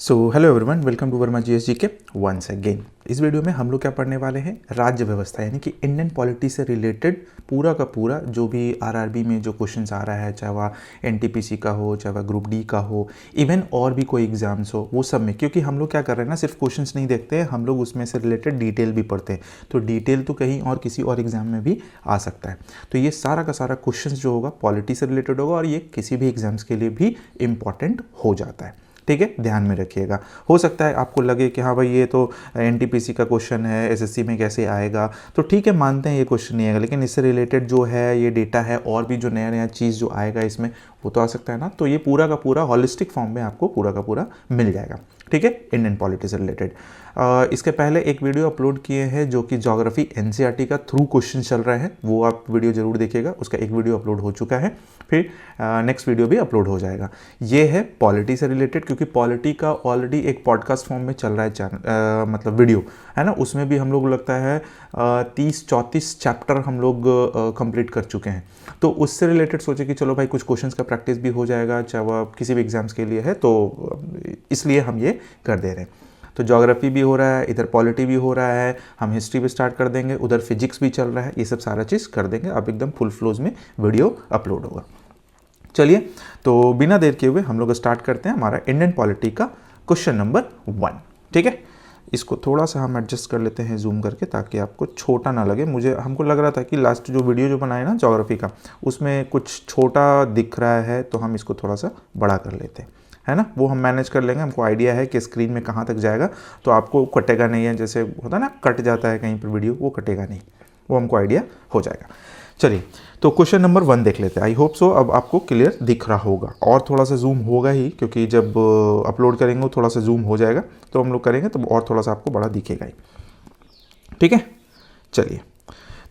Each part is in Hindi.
So hello everyone, welcome to Verma GSG के वंस अगेन। इस वीडियो में हम लोग क्या पढ़ने वाले हैं, राज्य व्यवस्था यानी कि इंडियन पॉलिटी से रिलेटेड पूरा का पूरा जो भी आरआरबी में जो क्वेश्चंस आ रहा है, चाहे वह एनटीपीसी का हो, चाहे वह ग्रुप डी का हो, इवन और भी कोई एग्जाम्स हो, वो सब में। क्योंकि हम लोग क्या कर रहे हैं ना, सिर्फ क्वेश्चंस नहीं देखते हैं, हम लोग उसमें से रिलेटेड डिटेल भी पढ़ते हैं। तो डिटेल तो कहीं और किसी और एग्जाम में भी आ सकता है। तो ये सारा का सारा क्वेश्चन जो होगा पॉलिटी से रिलेटेड होगा और ये किसी भी एग्जाम्स के लिए भी इंपॉर्टेंट हो जाता है। ठीक है, ध्यान में रखिएगा। हो सकता है आपको लगे कि हाँ भाई ये तो एनटीपीसी का क्वेश्चन है, एसएससी में कैसे आएगा। तो ठीक है, मानते हैं ये क्वेश्चन नहीं आएगा, लेकिन इससे रिलेटेड जो है ये डेटा है और भी जो नया नया चीज़ जो आएगा इसमें वो तो आ सकता है ना। तो ये पूरा का पूरा हॉलिस्टिक फॉर्म में आपको पूरा का पूरा मिल जाएगा। ठीक है, इंडियन पॉलिटी से रिलेटेड। इसके पहले एक वीडियो अपलोड किए हैं जो कि ज्योग्राफी एनसीईआरटी का थ्रू क्वेश्चन चल रहे हैं, वो आप वीडियो जरूर देखिएगा। उसका एक वीडियो अपलोड हो चुका है, फिर नेक्स्ट वीडियो भी अपलोड हो जाएगा। ये है पॉलिटी से रिलेटेड, क्योंकि पॉलिटी का ऑलरेडी एक पॉडकास्ट फॉर्म में चल रहा है मतलब वीडियो है ना। उसमें भी हम लोग लगता है 30-34 चैप्टर हम लोग कंप्लीट कर चुके हैं। तो उससे रिलेटेड सोचे कि चलो भाई कुछ क्वेश्चंस का प्रैक्टिस भी हो जाएगा, चाहे वह किसी भी एग्जाम्स के लिए है, तो इसलिए हम ये कर दे रहे हैं। तो ज्योग्राफी भी हो रहा है, इधर पॉलिटी भी हो रहा है, हम हिस्ट्री भी स्टार्ट कर देंगे, उधर फिजिक्स भी चल रहा है, ये सब सारा चीज़ कर देंगे। अब एकदम फुल फ्लोज में वीडियो अपलोड होगा। चलिए, तो बिना देर किए हुए हम लोग स्टार्ट करते हैं हमारा इंडियन पॉलिटी का क्वेश्चन नंबर 1। ठीक है, इसको थोड़ा सा हम एडजस्ट कर लेते हैं जूम करके, ताकि आपको छोटा ना लगे। हमको लग रहा था कि लास्ट जो वीडियो जो बनाए ना ज्योग्राफी का, उसमें कुछ छोटा दिख रहा है, तो हम इसको थोड़ा सा बड़ा कर लेते हैं, है ना। वो हम मैनेज कर लेंगे, हमको आइडिया है कि स्क्रीन में कहाँ तक जाएगा, तो आपको कटेगा नहीं है। जैसे होता है ना, कट जाता है कहीं पर वीडियो, वो कटेगा नहीं, वो हमको आइडिया हो जाएगा। चलिए, तो क्वेश्चन नंबर 1 देख लेते हैं। आई होप सो अब आपको क्लियर दिख रहा होगा, और थोड़ा सा जूम होगा ही, क्योंकि जब अपलोड करेंगे थोड़ा सा जूम हो जाएगा, तो हम लोग करेंगे तो और थोड़ा सा आपको बड़ा दिखेगा ही। ठीक है, चलिए,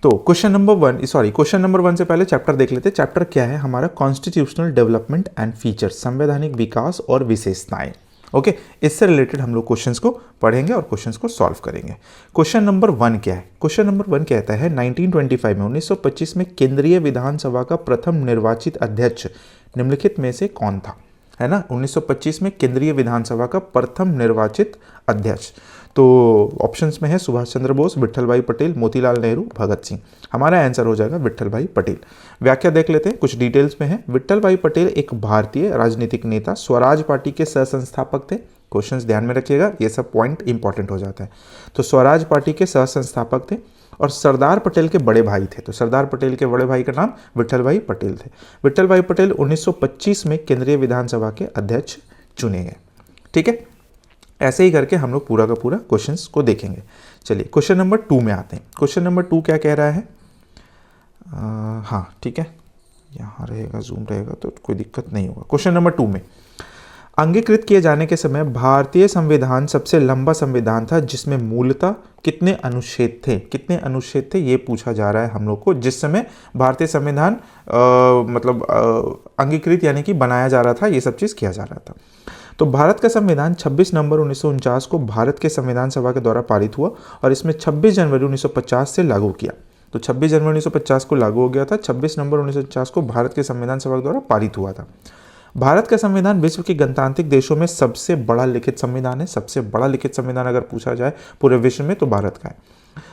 तो क्वेश्चन नंबर 1 से पहले चैप्टर देख लेते हैं। चैप्टर क्या है हमारा, कॉन्स्टिट्यूशनल डेवलपमेंट एंड फीचर्स, संवैधानिक विकास और विशेषताएं। ओके, इससे रिलेटेड हम लोग क्वेश्चंस को पढ़ेंगे और क्वेश्चंस को सॉल्व करेंगे। क्वेश्चन नंबर 1 क्या है, क्वेश्चन नंबर 1 कहता है 1925 में 1925 में केंद्रीय विधानसभा का प्रथम निर्वाचित अध्यक्ष निम्नलिखित में से कौन था, है ना। 1925 में केंद्रीय विधानसभा का प्रथम निर्वाचित अध्यक्ष, तो ऑप्शंस में है सुभाष चंद्र बोस, विट्ठल भाई पटेल, मोतीलाल नेहरू, भगत सिंह। हमारा आंसर हो जाएगा विट्ठल भाई पटेल। व्याख्या देख लेते हैं, कुछ डिटेल्स में है। विट्ठल भाई पटेल एक भारतीय राजनीतिक नेता, स्वराज पार्टी के सह संस्थापक थे। क्वेश्चंस ध्यान में रखिएगा, ये सब पॉइंट इंपॉर्टेंट हो जाता है। तो स्वराज पार्टी के सह संस्थापक थे और सरदार पटेल के बड़े भाई थे। तो सरदार पटेल के बड़े भाई का नाम विट्ठल भाई पटेल थे। विट्ठल भाई पटेल 1925 में केंद्रीय विधानसभा के अध्यक्ष चुने गए। ठीक है, ऐसे ही करके हम लोग पूरा का पूरा क्वेश्चंस को देखेंगे। चलिए, क्वेश्चन नंबर 2 में आते हैं। क्वेश्चन नंबर 2 क्या कह रहा है, हाँ ठीक है, यहाँ रहेगा, जूम रहेगा तो कोई दिक्कत नहीं होगा। क्वेश्चन नंबर 2 में, अंगीकृत किए जाने के समय भारतीय संविधान सबसे लंबा संविधान था, जिसमें मूलतः कितने अनुच्छेद थे, ये पूछा जा रहा है हम लोग को। जिस समय भारतीय संविधान अंगीकृत यानी कि बनाया जा रहा था, ये सब चीज़ किया जा रहा था। तो भारत का संविधान 26 नवंबर 1949 को भारत के संविधान सभा के द्वारा पारित हुआ और इसमें 26 जनवरी 1950 से लागू किया। तो 26 जनवरी 1950 को लागू हो गया था, 26 नवंबर 1949 को भारत के संविधान सभा के द्वारा पारित हुआ था। भारत का संविधान विश्व के गणतांत्रिक देशों में सबसे बड़ा लिखित संविधान है। सबसे बड़ा लिखित संविधान अगर पूछा जाए पूरे विश्व में, तो भारत का है।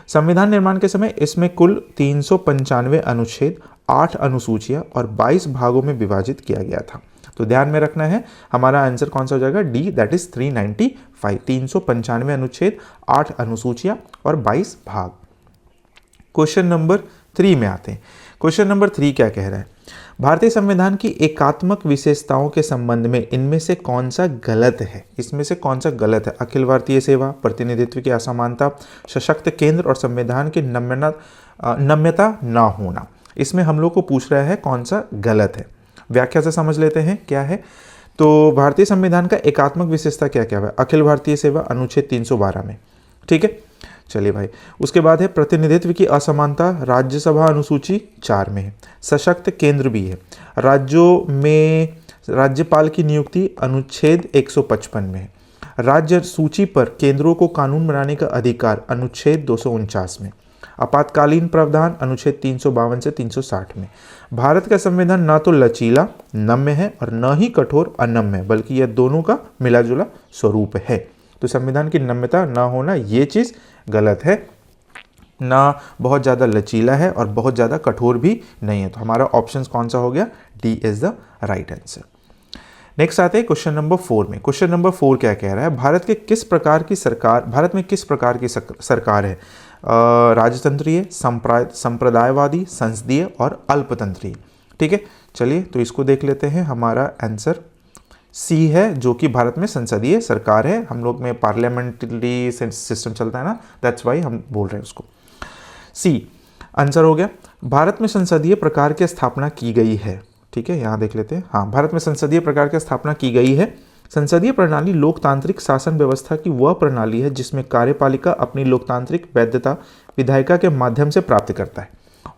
संविधान निर्माण के समय इसमें कुल 395 अनुच्छेद, 8 अनुसूचियां और 22 भागों में विभाजित किया गया था। तो ध्यान में रखना है, हमारा आंसर कौन सा हो जाएगा, डी, दैट इज 395। 395 अनुच्छेद, 8 अनुसूचियां और 22 भाग। क्वेश्चन नंबर 3 में आते हैं। क्वेश्चन नंबर 3 क्या कह रहा है, भारतीय संविधान की एकात्मक विशेषताओं के संबंध में इनमें से कौन सा गलत है, इसमें से कौन सा गलत है। अखिल भारतीय सेवा, प्रतिनिधित्व की असमानता, सशक्त केंद्र और संविधान की नम्यता न होना। इसमें हम लोग को पूछ रहा है कौन सा गलत है। व्याख्या से समझ लेते हैं क्या है। तो भारतीय संविधान का एकात्मक विशेषता क्या क्या है, अखिल भारतीय सेवा अनुच्छेद 312 में। ठीक है, चलिए भाई, उसके बाद है प्रतिनिधित्व की असमानता, राज्यसभा अनुसूची 4 में है। सशक्त केंद्र भी है, राज्यों में राज्यपाल की नियुक्ति अनुच्छेद 155 में है। राज्य सूची पर केंद्रों को कानून बनाने का अधिकार अनुच्छेद 249 में। आपातकालीन प्रावधान अनुच्छेद 352 से 360 में। भारत का संविधान ना तो लचीला नम्य है और न ही कठोर अनम्य है, बल्कि यह दोनों का मिला जुला स्वरूप है। तो संविधान की नम्यता ना होना ये चीज़ गलत है, ना बहुत ज़्यादा लचीला है और बहुत ज़्यादा कठोर भी नहीं है। तो हमारा ऑप्शन कौन सा हो गया? D is the right answer. Next आते हैं क्वेश्चन नंबर 4 में। क्वेश्चन नंबर 4 क्या कह रहा है? भारत में किस प्रकार की सरकार है? राजतंत्रीय, संप्रदायवादी, संसदीय और अल्पतंत्रीय। ठीक है, चलिए तो इसको देख लेते हैं। हमारा आंसर सी है, जो कि भारत में संसदीय सरकार है। हम लोग में पार्लियामेंट्री सिस्टम चलता है ना, दैट्स वाई हम बोल रहे हैं उसको। सी आंसर हो गया। भारत में संसदीय प्रकार की स्थापना की गई है। ठीक है, यहाँ देख लेते हैं। हाँ, भारत में संसदीय प्रकार की स्थापना की गई है। संसदीय प्रणाली लोकतांत्रिक शासन व्यवस्था की वह प्रणाली है जिसमें कार्यपालिका अपनी लोकतांत्रिक वैधता विधायिका के माध्यम से प्राप्त करता है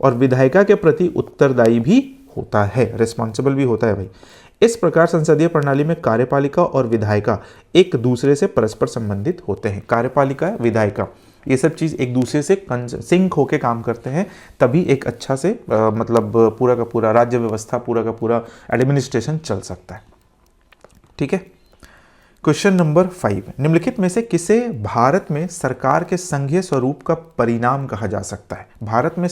और विधायिका के प्रति उत्तरदायी भी होता है, रिस्पॉन्सिबल भी होता है भाई। इस प्रकार संसदीय प्रणाली में कार्यपालिका और विधायिका एक दूसरे से परस्पर संबंधित होते हैं। कार्यपालिका, विधायिका, ये सब चीज़ एक दूसरे से सिंक होके काम करते हैं, तभी एक अच्छा से मतलब पूरा का पूरा राज्य व्यवस्था, पूरा का पूरा एडमिनिस्ट्रेशन चल सकता है। ठीक है, क्वेश्चन नंबर 5, निम्नलिखित में से किसे भारत में सरकार के संघीय स्वरूप का परिणाम कहा जा सकता है? भारत में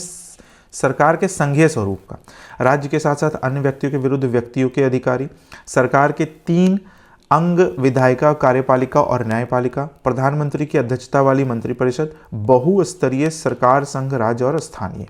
सरकार के संघीय स्वरूप का, राज्य के साथ साथ अन्य व्यक्तियों के विरुद्ध व्यक्तियों के अधिकारी, सरकार के 3 अंग विधायिका, कार्यपालिका और न्यायपालिका, प्रधानमंत्री की अध्यक्षता वाली मंत्रिपरिषद, बहुस्तरीय सरकार, संघ, राज्य और स्थानीय।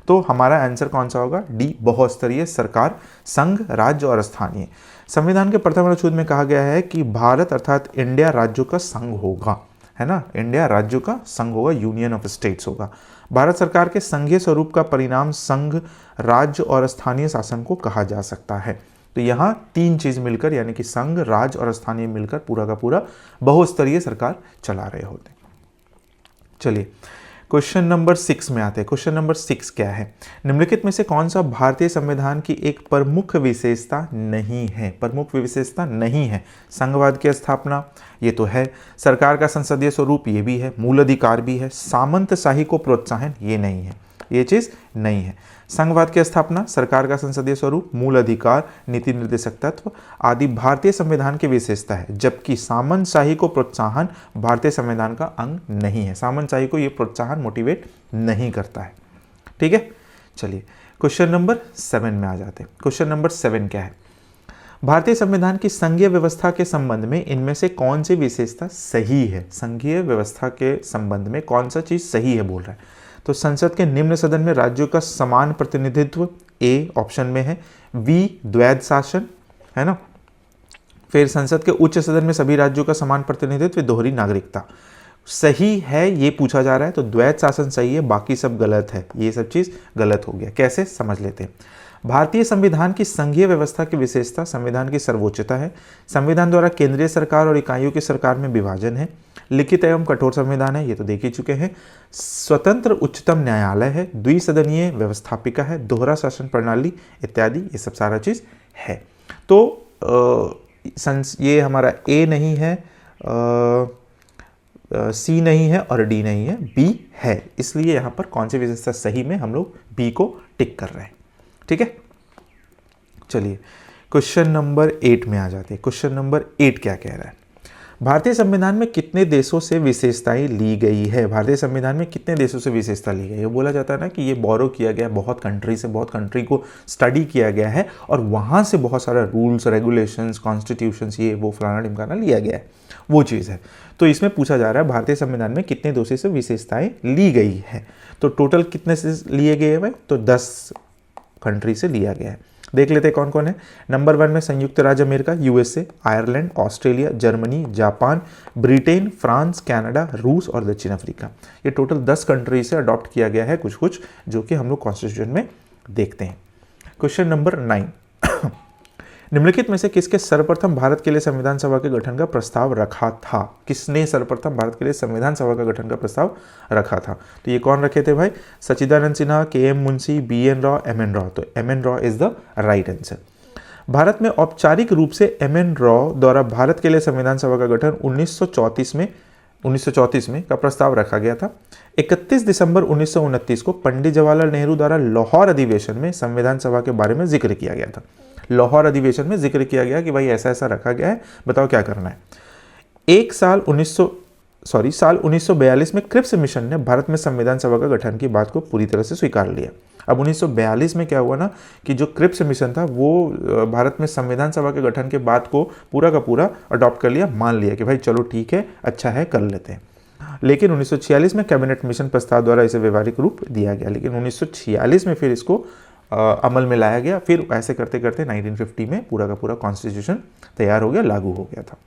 तो हमारा आंसर कौन सा होगा? डी, बहुस्तरीय सरकार, संघ, राज्य और स्थानीय। संविधान के प्रथम अनुच्छेद में कहा गया है कि भारत अर्थात इंडिया राज्यों का संघ होगा, है ना, इंडिया राज्यों का संघ होगा, यूनियन ऑफ स्टेट्स होगा। भारत सरकार के संघीय स्वरूप का परिणाम संघ, राज्य और स्थानीय शासन को कहा जा सकता है। तो यहाँ 3 चीज मिलकर, यानी कि संघ, राज्य और स्थानीय मिलकर पूरा का पूरा बहुस्तरीय सरकार चला रहे होते हैं। चलिए क्वेश्चन नंबर 6 में आते हैं। क्वेश्चन नंबर 6 क्या है? निम्नलिखित में से कौन सा भारतीय संविधान की एक प्रमुख विशेषता नहीं है? प्रमुख विशेषता नहीं है। संघवाद की स्थापना, ये तो है। सरकार का संसदीय स्वरूप, ये भी है। मूल अधिकार भी है। सामंतशाही को प्रोत्साहन, ये नहीं है, ये चीज नहीं है। संघवाद की स्थापना, सरकार का संसदीय स्वरूप, मूल अधिकार, नीति निर्देशक तत्व आदि भारतीय संविधान की विशेषता है, जबकि सामंतशाही को प्रोत्साहन भारतीय संविधान का अंग नहीं है। सामंतशाही को ये प्रोत्साहन मोटिवेट नहीं करता है। ठीक है, चलिए क्वेश्चन नंबर 7 में आ जाते हैं। क्वेश्चन नंबर 7 क्या है? भारतीय संविधान की संघीय व्यवस्था के संबंध में इनमें से कौन सी विशेषता सही है? संघीय व्यवस्था के संबंध में कौन सा चीज सही है बोल रहा है। तो संसद के निम्न सदन में राज्यों का समान प्रतिनिधित्व, ए ऑप्शन में है। बी, द्वैध शासन, है ना। फिर संसद के उच्च सदन में सभी राज्यों का समान प्रतिनिधित्व, दोहरी नागरिकता। सही है ये पूछा जा रहा है, तो द्वैध शासन सही है, बाकी सब गलत है। ये सब चीज गलत हो गया। कैसे, समझ लेते हैं। भारतीय संविधान की संघीय व्यवस्था की विशेषता संविधान की सर्वोच्चता है। संविधान द्वारा केंद्रीय सरकार और इकाइयों की सरकार में विभाजन है। लिखित एवं कठोर संविधान है, ये तो देख ही चुके हैं। स्वतंत्र उच्चतम न्यायालय है। द्विसदनीय व्यवस्थापिका है। दोहरा शासन प्रणाली इत्यादि, ये सब सारा चीज है। तो ये हमारा ए नहीं है, सी नहीं है और डी नहीं है, बी है। इसलिए यहां पर कौन सी विशेषता सही में हम लोग बी को टिक कर रहे हैं। ठीक है, चलिए क्वेश्चन नंबर 8 में आ जाते हैं। क्वेश्चन नंबर 8 क्या कह रहा है? भारतीय संविधान में कितने देशों से विशेषताएं ली गई है? भारतीय संविधान में कितने देशों से विशेषता ली गई है? बोला जाता है ना कि ये बोरो किया गया बहुत कंट्री से, बहुत कंट्री को स्टडी किया गया है और वहां से बहुत सारा रूल्स, रेगुलेशंस, कॉन्स्टिट्यूशंस, ये वो फलाना ढिमकाना लिया गया है, वो चीज़ है। तो इसमें पूछा जा रहा है भारतीय संविधान में कितने देशों से विशेषताएं ली गई है। तो टोटल कितने से लिए गए हैं भाई? तो 10 कंट्री से लिया गया है। देख लेते हैं कौन कौन है। नंबर 1 में संयुक्त राज्य America, USA, Ireland, Australia, Germany, Japan, Britain, France, Canada, रूस और दक्षिण अफ्रीका। ये टोटल 10 कंट्री से अडॉप्ट किया गया है कुछ कुछ, जो कि हम लोग कॉन्स्टिट्यूशन में देखते हैं। क्वेश्चन नंबर 9, निम्नलिखित में से किसके सर्वप्रथम भारत के लिए संविधान सभा के गठन का प्रस्ताव रखा था? किसने सर्वप्रथम भारत के लिए संविधान सभा का गठन का प्रस्ताव रखा था? तो ये कौन रखे थे भाई? Sachchidanand Sinha, KM. Munshi, BN. Rao, MN. Rao. तो MN. Rao is the right answer. Bharat में औपचारिक रूप से एम.एन. राव द्वारा भारत के लिए संविधान सभा का गठन 1934 में 1934 में का प्रस्ताव रखा गया था। 31 दिसंबर 1929 को पंडित जवाहरलाल नेहरू द्वारा लाहौर अधिवेशन में संविधान सभा के बारे में जिक्र किया गया था। लाहौर अधिवेशन में जिक्र किया गया कि भाई ऐसा ऐसा रखा गया है, बताओ क्या करना है। साल 1942 में क्रिप्स मिशन ने भारत में संविधान सभा का गठन की बात को पूरी तरह से स्वीकार लिया। अब 1942 में क्या हुआ ना कि जो क्रिप्स मिशन था वो भारत में संविधान सभा के गठन के बाद को पूरा का पूरा अडॉप्ट कर लिया, मान लिया कि भाई चलो ठीक है, अच्छा है, कर लेते हैं। लेकिन 1946 में कैबिनेट मिशन प्रस्ताव द्वारा इसे व्यवहारिक रूप दिया गया, लेकिन 1946 में फिर इसको अमल में लाया गया। फिर ऐसे करते करते 1950 में पूरा का पूरा कॉन्स्टिट्यूशन तैयार हो गया, लागू हो गया था।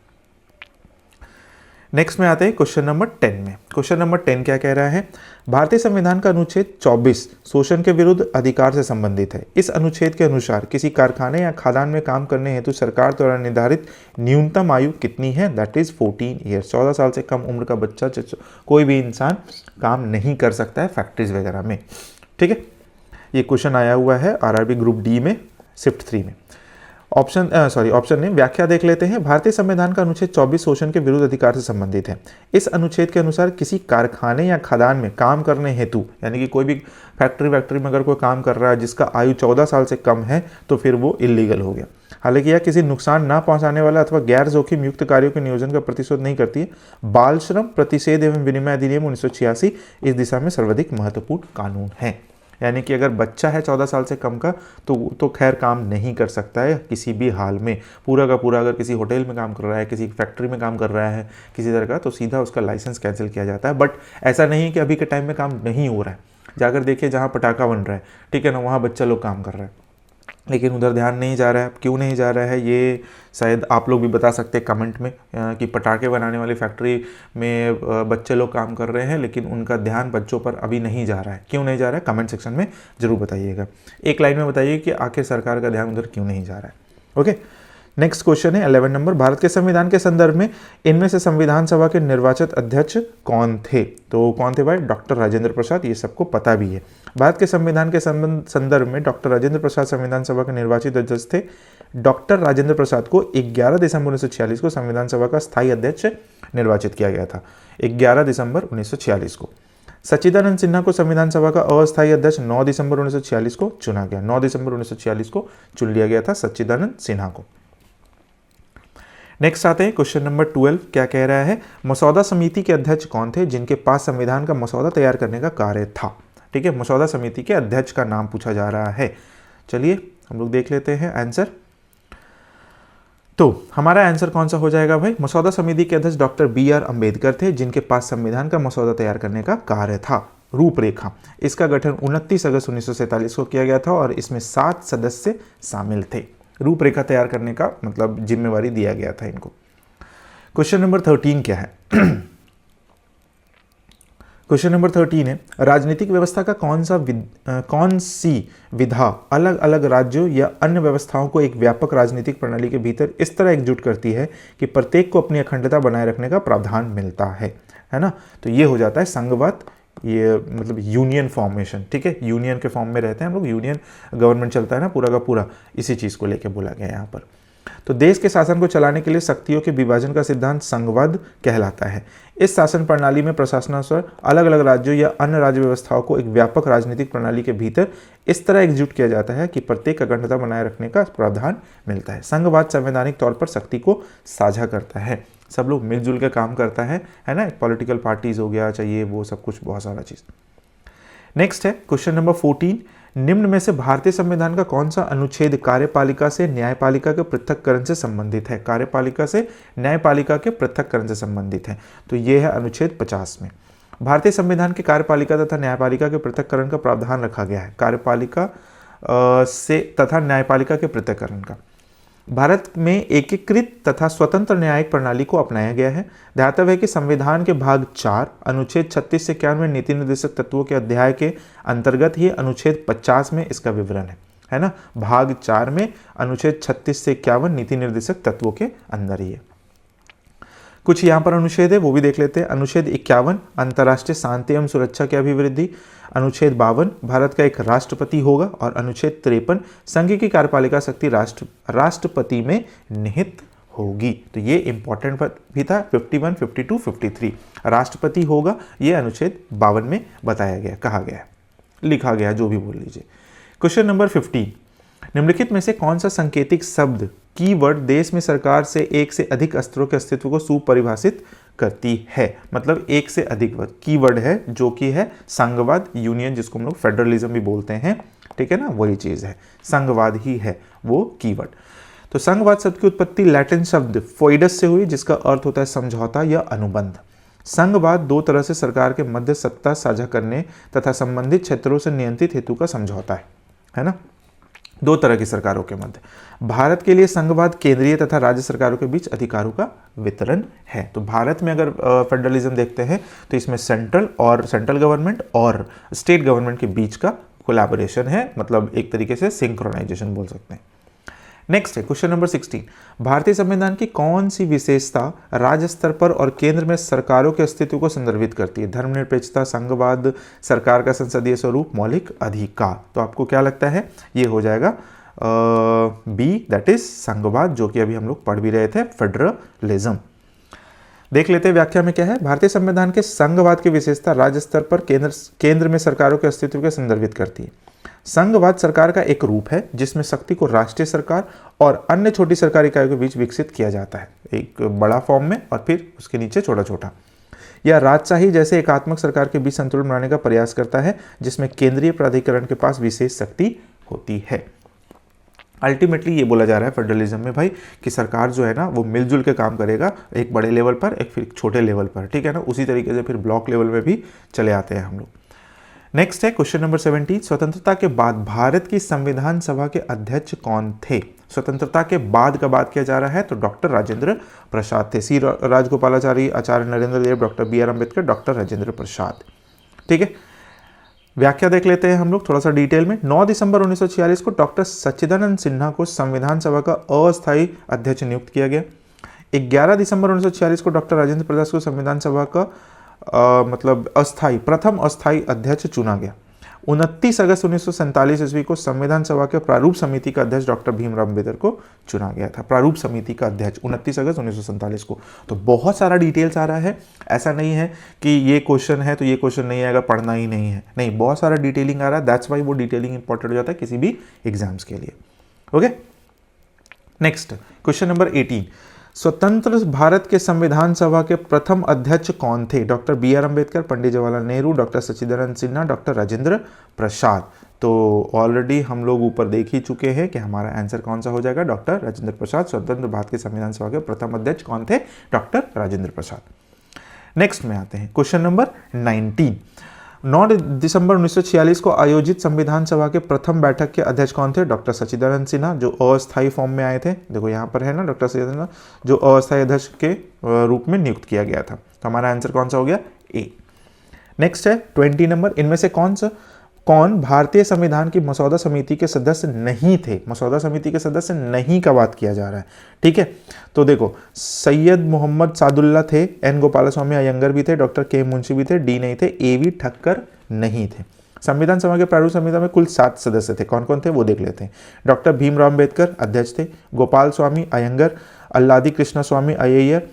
नेक्स्ट में आते हैं क्वेश्चन नंबर 10 में। क्वेश्चन नंबर 10 क्या कह रहा है, भारतीय संविधान का अनुच्छेद 24 शोषण के विरुद्ध अधिकार से संबंधित है। इस अनुच्छेद के अनुसार किसी कारखाने या खादान में काम करने हेतु सरकार द्वारा निर्धारित न्यूनतम आयु कितनी है, दैट इज 14 ईयर्स। 14 साल से कम उम्र का बच्चा कोई भी इंसान काम नहीं कर सकता है फैक्ट्रीज वगैरह में। ठीक है, ये क्वेश्चन आया हुआ है आरआरबी ग्रुप डी में शिफ्ट 3 में। ऑप्शन ने व्याख्या देख लेते हैं। भारतीय संविधान का अनुच्छेद 24 शोषण के विरुद्ध अधिकार से संबंधित है। इस अनुच्छेद के अनुसार किसी कारखाने या खदान में काम करने हेतु, यानी कि कोई भी फैक्ट्री में अगर कोई काम कर रहा है जिसका आयु 14 साल से कम है तो फिर वो इलीगल हो गया। हालांकि यह किसी नुकसान ना पहुंचाने वाला अथवा गैर जोखिम युक्त कार्यों के नियोजन का प्रतिशोध नहीं करती है। बाल श्रम प्रतिषेध एवं विनिमय अधिनियम 1986 इस दिशा में सर्वाधिक महत्वपूर्ण कानून है। यानी कि अगर बच्चा है 14 साल से कम का तो खैर काम नहीं कर सकता है किसी भी हाल में। पूरा का पूरा अगर किसी होटल में काम कर रहा है, किसी फैक्ट्री में काम कर रहा है किसी तरह का, तो सीधा उसका लाइसेंस कैंसिल किया जाता है। बट ऐसा नहीं कि अभी के टाइम में काम नहीं हो रहा है। जाकर देखिए जहाँ पटाखा बन रहा है, ठीक है ना, वहाँ बच्चा लोग काम कर रहा है, लेकिन उधर ध्यान नहीं जा रहा है। क्यों नहीं जा रहा है ये शायद आप लोग भी बता सकते हैं कमेंट में कि पटाखे बनाने वाली फैक्ट्री में बच्चे लोग काम कर रहे हैं लेकिन उनका ध्यान बच्चों पर अभी नहीं जा रहा है। क्यों नहीं जा रहा है कमेंट सेक्शन में ज़रूर बताइएगा। एक लाइन में बताइए कि आखिर सरकार का ध्यान उधर क्यों नहीं जा रहा है। ओके, नेक्स्ट क्वेश्चन है 11 नंबर। भारत के संविधान के संदर्भ में इनमें से संविधान सभा के निर्वाचित अध्यक्ष कौन थे? तो कौन थे भाई? डॉक्टर राजेंद्र प्रसाद, ये सबको पता भी है। भारत के संविधान के संदर्भ में डॉक्टर राजेंद्र प्रसाद संविधान सभा के निर्वाचित अध्यक्ष थे। डॉक्टर राजेंद्र प्रसाद को 11 दिसंबर 1946 को संविधान सभा का स्थायी अध्यक्ष निर्वाचित किया गया था। 11 दिसंबर 1946 को। सच्चिदानंद सिन्हा को संविधान सभा का अस्थायी अध्यक्ष 9 दिसंबर 1946 को चुना गया। 9 दिसंबर 1946 को चुन लिया गया था सच्चिदानंद सिन्हा को। नेक्स्ट आते हैं क्वेश्चन नंबर 12। क्या कह रहा है? मसौदा समिति के अध्यक्ष कौन थे जिनके पास संविधान का मसौदा तैयार करने का कार्य था? ठीक है, मसौदा समिति के अध्यक्ष का नाम पूछा जा रहा है। चलिए हम लोग देख लेते हैं आंसर। तो हमारा आंसर कौन सा हो जाएगा भाई? मसौदा समिति के अध्यक्ष डॉक्टर BR अम्बेडकर थे जिनके पास संविधान का मसौदा तैयार करने का कार्य था। रूपरेखा, इसका गठन 29 अगस्त 1947 को किया गया था और इसमें 7 सदस्य शामिल थे। रूपरेखा तैयार करने का मतलब जिम्मेवारी दिया गया था इनको। क्वेश्चन नंबर 13 क्या है? क्वेश्चन नंबर 13 है, राजनीतिक व्यवस्था का कौन सी विधा अलग अलग राज्यों या अन्य व्यवस्थाओं को एक व्यापक राजनीतिक प्रणाली के भीतर इस तरह एकजुट करती है कि प्रत्येक को अपनी अखंडता बनाए रखने का प्रावधान मिलता है ना? तो ये हो जाता है संघवाद, ये मतलब यूनियन फॉर्मेशन। ठीक है, यूनियन के फॉर्म में रहते हैं हम लोग, यूनियन गवर्नमेंट चलता है ना पूरा का पूरा, इसी चीज़ को लेके बोला गया यहाँ पर। तो देश के शासन को चलाने के लिए शक्तियों के विभाजन का सिद्धांत संघवाद कहलाता है। इस शासन प्रणाली में प्रशासनानुसार अलग अलग राज्यों या अन्य राज्य व्यवस्थाओं को एक व्यापक राजनीतिक प्रणाली के भीतर इस तरह एकजुट किया जाता है कि प्रत्येक अखंडता बनाए रखने का प्रावधान मिलता है। संघवाद संवैधानिक तौर पर शक्ति को साझा करता है, सब लोग मिलजुल के काम करता है ना? पॉलिटिकल पार्टीज हो गया, चाहिए वो सब कुछ, बहुत सारा चीज़। नेक्स्ट है क्वेश्चन नंबर 14। निम्न में से भारतीय संविधान का कौन सा अनुच्छेद कार्यपालिका से न्यायपालिका के पृथक्करण से संबंधित है? कार्यपालिका से न्यायपालिका के पृथक्करण से संबंधित है, तो ये है अनुच्छेद 50 में। भारतीय संविधान के कार्यपालिका तथा न्यायपालिका के पृथक्करण का प्रावधान रखा गया है। कार्यपालिका से तथा न्यायपालिका के पृथक्करण का भारत में एकीकृत तथा स्वतंत्र न्यायिक प्रणाली को अपनाया गया है। ध्यातव्य है कि संविधान के भाग 4 अनुच्छेद 36 से 51 नीति निर्देशक तत्वों के अध्याय के अंतर्गत ही अनुच्छेद 50 में इसका विवरण है ना? भाग 4 में अनुच्छेद 36 से 51 नीति निर्देशक तत्वों के अंदर ही है। कुछ यहाँ पर अनुच्छेद है वो भी देख लेते हैं। अनुच्छेद 51 अंतर्राष्ट्रीय शांति एवं सुरक्षा की अभिवृद्धि। अनुच्छेद 52 भारत का एक राष्ट्रपति होगा। और अनुच्छेद 53 संघ की कार्यपालिका शक्ति राष्ट्रपति में निहित होगी। तो ये इंपॉर्टेंट भी था। 51, 52, 53 राष्ट्रपति होगा, ये अनुच्छेद 52 में बताया गया, कहा गया, लिखा गया, जो भी बोल लीजिए। क्वेश्चन नंबर 15, निम्नलिखित में से कौन सा सांकेतिक शब्द कीवर्ड देश में सरकार से एक से अधिक अस्त्रों के अस्तित्व को सुपरिभाषित करती है? मतलब एक से अधिक कीवर्ड है जो कि है संघवाद, यूनियन, जिसको हम लोग फेडरलिज्म भी बोलते हैं, ठीक है ना, वही चीज है, संघवाद ही है वो कीवर्ड। तो संघवाद शब्द की उत्पत्ति लैटिन शब्द फोइडस से हुई, जिसका अर्थ होता है समझौता या अनुबंध। संघवाद दो तरह से सरकार के मध्य सत्ता साझा करने तथा संबंधित क्षेत्रों से नियंत्रित हेतु का समझौता है ना, दो तरह की सरकारों के मध्य। भारत के लिए संघवाद केंद्रीय तथा राज्य सरकारों के बीच अधिकारों का वितरण है। तो भारत में अगर फेडरलिज्म देखते हैं तो इसमें सेंट्रल गवर्नमेंट और स्टेट गवर्नमेंट के बीच का कोलैबोरेशन है, मतलब एक तरीके से सिंक्रोनाइजेशन बोल सकते हैं। नेक्स्ट है क्वेश्चन नंबर 16, भारतीय संविधान की कौन सी विशेषता राज्य स्तर पर और केंद्र में सरकारों के अस्तित्व को संदर्भित करती है? धर्मनिरपेक्षता, संघवाद, सरकार का संसदीय स्वरूप, मौलिक अधिकार। तो आपको क्या लगता है? ये हो जाएगा बी, दैट इज संघवाद, जो कि अभी हम लोग पढ़ भी रहे थे, फेडरलिज्म। देख लेते हैं व्याख्या में क्या है। भारतीय संविधान के संघवाद की विशेषता राज्य स्तर पर केंद्र में सरकारों के अस्तित्व को संदर्भित करती है। संघवाद सरकार का एक रूप है जिसमें शक्ति को राष्ट्रीय सरकार और अन्य छोटी सरकारी इकाइयों के बीच विकसित किया जाता है, एक बड़ा फॉर्म में और फिर उसके नीचे छोटा छोटा। यह राजशाही जैसे एकात्मक सरकार के बीच संतुलन बनाने का प्रयास करता है, जिसमें केंद्रीय प्राधिकरण के पास विशेष शक्ति होती है। अल्टीमेटली ये बोला जा रहा है फेडरलिज्म में भाई कि सरकार जो है ना वो मिलजुल के काम करेगा, एक बड़े लेवल पर, एक फिर छोटे लेवल पर, ठीक है ना। उसी तरीके से फिर ब्लॉक लेवल में भी चले आते हैं हम लोग। नेक्स्ट है क्वेश्चन नंबर 17, स्वतंत्रता के बाद भारत की संविधान सभा के अध्यक्ष कौन थे? स्वतंत्रता के बाद का बात किया जा रहा है तो डॉक्टर राजेंद्र प्रसाद थे। C Rajagopalachari, Acharya Narendra Dev, doctor B.R. Ambedkar, doctor Rajendra Prasad, ठीक है। व्याख्या देख लेते हैं हम लोग थोड़ा सा डिटेल में। 9 दिसंबर 1946 को डॉक्टर सच्चिदानंद सिन्हा को संविधान सभा का अस्थायी अध्यक्ष नियुक्त किया गया। 11 दिसंबर 1946 को डॉक्टर राजेंद्र प्रसाद को संविधान सभा का प्रथम अस्थायी अध्यक्ष चुना गया। 29 अगस्त 1947 ईस्वी को संविधान सभा के प्रारूप समिति का अध्यक्ष डॉक्टर भीमराव अम्बेडकर को चुना गया था। प्रारूप समिति का अध्यक्ष 29 अगस्त 1947 को। तो बहुत सारा डिटेल्स आ रहा है, ऐसा नहीं है कि ये क्वेश्चन है तो ये क्वेश्चन नहीं आएगा, पढ़ना ही नहीं है, नहीं, बहुत सारा डिटेलिंग आ रहा है। दैट्स वाई वो डिटेलिंग इंपॉर्टेंट हो जाता है किसी भी एग्जाम्स के लिए। ओके, नेक्स्ट क्वेश्चन नंबर 18, स्वतंत्र भारत के संविधान सभा के प्रथम अध्यक्ष कौन थे? Doctor B.R. Ambedkar, Pandit Jawaharlal Nehru, doctor सच्चिदानंद सिन्हा, डॉक्टर राजेंद्र प्रसाद। तो ऑलरेडी हम लोग ऊपर देख ही चुके हैं कि हमारा आंसर कौन सा हो जाएगा, डॉक्टर राजेंद्र प्रसाद। स्वतंत्र भारत के संविधान सभा के प्रथम अध्यक्ष कौन थे? डॉक्टर राजेंद्र प्रसाद। नेक्स्ट में आते हैं क्वेश्चन नंबर 19, 9 दिसंबर 1946 को आयोजित संविधान सभा के प्रथम बैठक के अध्यक्ष कौन थे? डॉक्टर सच्चिदानंद सिन्हा, जो अस्थायी फॉर्म में आए थे। देखो यहाँ पर है ना डॉक्टर सच्चिदानंद, जो अस्थायी अध्यक्ष के रूप में नियुक्त किया गया था। तो हमारा आंसर कौन सा हो गया? ए। नेक्स्ट है 20 नंबर, इनमें से कौन भारतीय संविधान की मसौदा समिति के सदस्य नहीं थे? मसौदा समिति के सदस्य नहीं का बात किया जा रहा है, ठीक है। तो देखो, सैयद मोहम्मद सादुल्ला थे, N. गोपालस्वामी अयंगर भी थे, डॉक्टर K. मुंशी भी थे, डी नहीं थे, A.V. ठक्कर नहीं थे। संविधान सभा के प्रारूप समिति में कुल 7 सदस्य थे। कौन कौन थे वो देख लेते हैं। डॉक्टर भीमराव अम्बेडकर अध्यक्ष थे, गोपाल स्वामी अयंगर, अल्लादी कृष्ण स्वामी Iyer,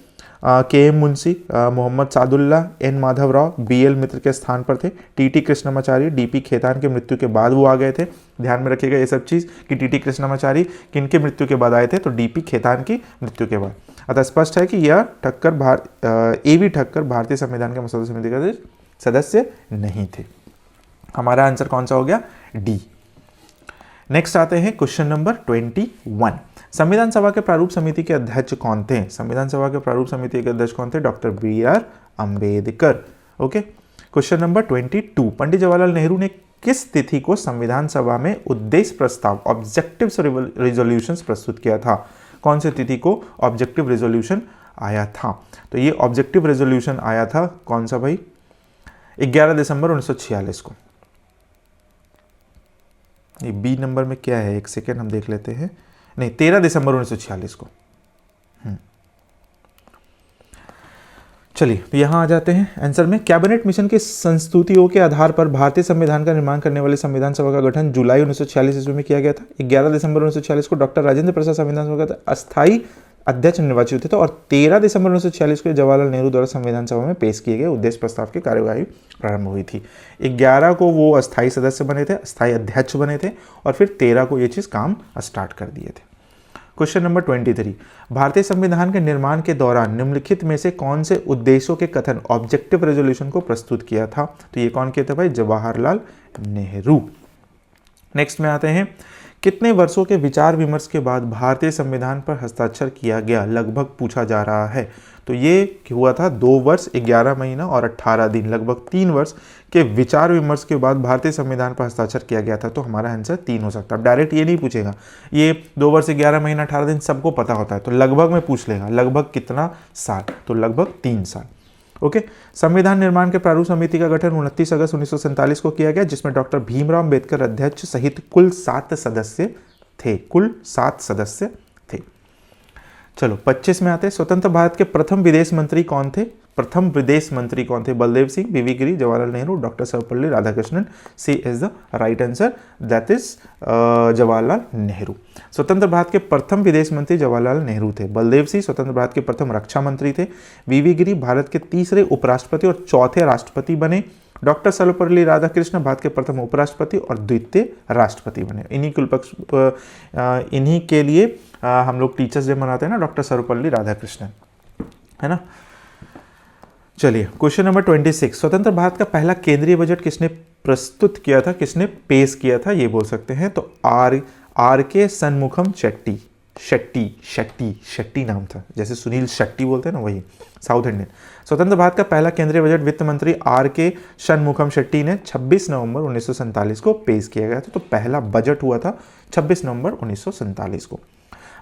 K.M. Munshi, Mohammad Sadulla, N. Madhavrao B.L. मित्र के स्थान पर थे, T.T. कृष्णमाचारी, D.P. खेतान के मृत्यु के बाद वो आ गए थे। ध्यान में रखिएगा ये सब चीज़ कि T.T. कृष्णमाचारी किनके मृत्यु के बाद आए थे, तो D.P. खेतान की मृत्यु के बाद। अतः स्पष्ट है कि यह A.V. ठक्कर भारतीय संविधान के मसौदा समिति के सदस्य नहीं थे। हमारा आंसर कौन सा हो गया? डी। नेक्स्ट आते हैं क्वेश्चन नंबर 21, संविधान सभा के प्रारूप समिति के अध्यक्ष कौन थे? संविधान सभा के प्रारूप समिति के अध्यक्ष कौन थे? Doctor B.R. Ambedkar. Okay, question number 22, Pandit Jawaharlal Nehru ने किस तिथि को संविधान सभा में उद्देश्य प्रस्ताव ऑब्जेक्टिव्स रेजोल्यूशंस प्रस्तुत किया था? कौन से तिथि को ऑब्जेक्टिव रेजोल्यूशन आया था? तो ये ऑब्जेक्टिव रेजोल्यूशन आया था कौन सा भाई? 11 दिसंबर 1946 को। ये बी नंबर में क्या है, एक सेकेंड हम देख लेते हैं। नहीं, 13 दिसंबर 1946 को। चलिए तो यहां आ जाते हैं आंसर में। कैबिनेट मिशन की संस्तुतियों के आधार पर भारतीय संविधान का निर्माण करने वाली संविधान सभा का गठन जुलाई 1946 ईस्वी में किया गया था। 11 दिसंबर 1946 को डॉक्टर राजेंद्र प्रसाद संविधान सभा का अस्थायी अध्यक्ष निर्वाचित हुए थे और 13 दिसंबर 1946 को जवाहरलाल नेहरू द्वारा संविधान सभा में पेश किए गए उद्देश्य प्रस्ताव की कार्यवाही प्रारंभ हुई थी। 11 को वो अस्थायी सदस्य बने थे, अस्थायी अध्यक्ष बने थे, और फिर 13 को ये चीज़ काम स्टार्ट कर दिए थे। क्वेश्चन नंबर 23, भारतीय संविधान के निर्माण के दौरान निम्नलिखित में से कौन से उद्देश्यों के कथन ऑब्जेक्टिव रेजोल्यूशन को प्रस्तुत किया था? तो ये कौन किए थे भाई? जवाहरलाल नेहरू। नेक्स्ट में आते हैं, कितने वर्षों के विचार विमर्श के बाद भारतीय संविधान पर हस्ताक्षर किया गया? लगभग पूछा जा रहा है। तो ये हुआ था 2 वर्ष 11 महीना और 18 दिन, लगभग 3 वर्ष के विचार विमर्श के बाद भारतीय संविधान पर हस्ताक्षर किया गया था। तो हमारा आंसर 3 हो सकता है। डायरेक्ट ये नहीं पूछेगा, ये 2 वर्ष 11 महीना 18 दिन सबको पता होता है, तो लगभग में पूछ लेगा लगभग कितना साल, तो लगभग 3 साल। ओके। संविधान निर्माण के प्रारूप समिति का गठन 29 अगस्त 1947 को किया गया, जिसमें डॉक्टर भीमराव अंबेडकर अध्यक्ष सहित कुल 7 सदस्य थे। कुल 7 सदस्य थे। चलो 25 में आते हैं, स्वतंत्र भारत के प्रथम विदेश मंत्री कौन थे? प्रथम विदेश मंत्री कौन थे? Baldev Singh, VV Giri, Jawaharlal Nehru, doctor Sarvepalli Radhakrishnan. C is the right answer, that is Jawaharlal Nehru. स्वतंत्र भारत के प्रथम विदेश मंत्री जवाहरलाल नेहरू थे। बलदेव सिंह स्वतंत्र भारत के प्रथम रक्षा मंत्री थे। बीवी गिरी भारत के तीसरे उपराष्ट्रपति और चौथे राष्ट्रपति बने। डॉक्टर सर्वपल्ली राधाकृष्णन भारत के प्रथम उपराष्ट्रपति और द्वितीय राष्ट्रपति बने। इन्हीं के लिए हम लोग टीचर्स डे मनाते हैं ना, डॉक्टर सर्वपल्ली राधाकृष्णन, है ना। चलिए क्वेश्चन नंबर 26, स्वतंत्र भारत का पहला केंद्रीय बजट किसने प्रस्तुत किया था, किसने पेश किया था, ये बोल सकते हैं? तो आर के सन्मुखम शेट्टी नाम था, जैसे सुनील शेट्टी बोलते हैं ना, वही साउथ इंडियन। स्वतंत्र भारत का पहला केंद्रीय बजट वित्त मंत्री आर के षणमुखम शेट्टी ने 26 नवंबर 1947 को पेश किया गया था। तो पहला बजट हुआ था 26 नवंबर 1947 को।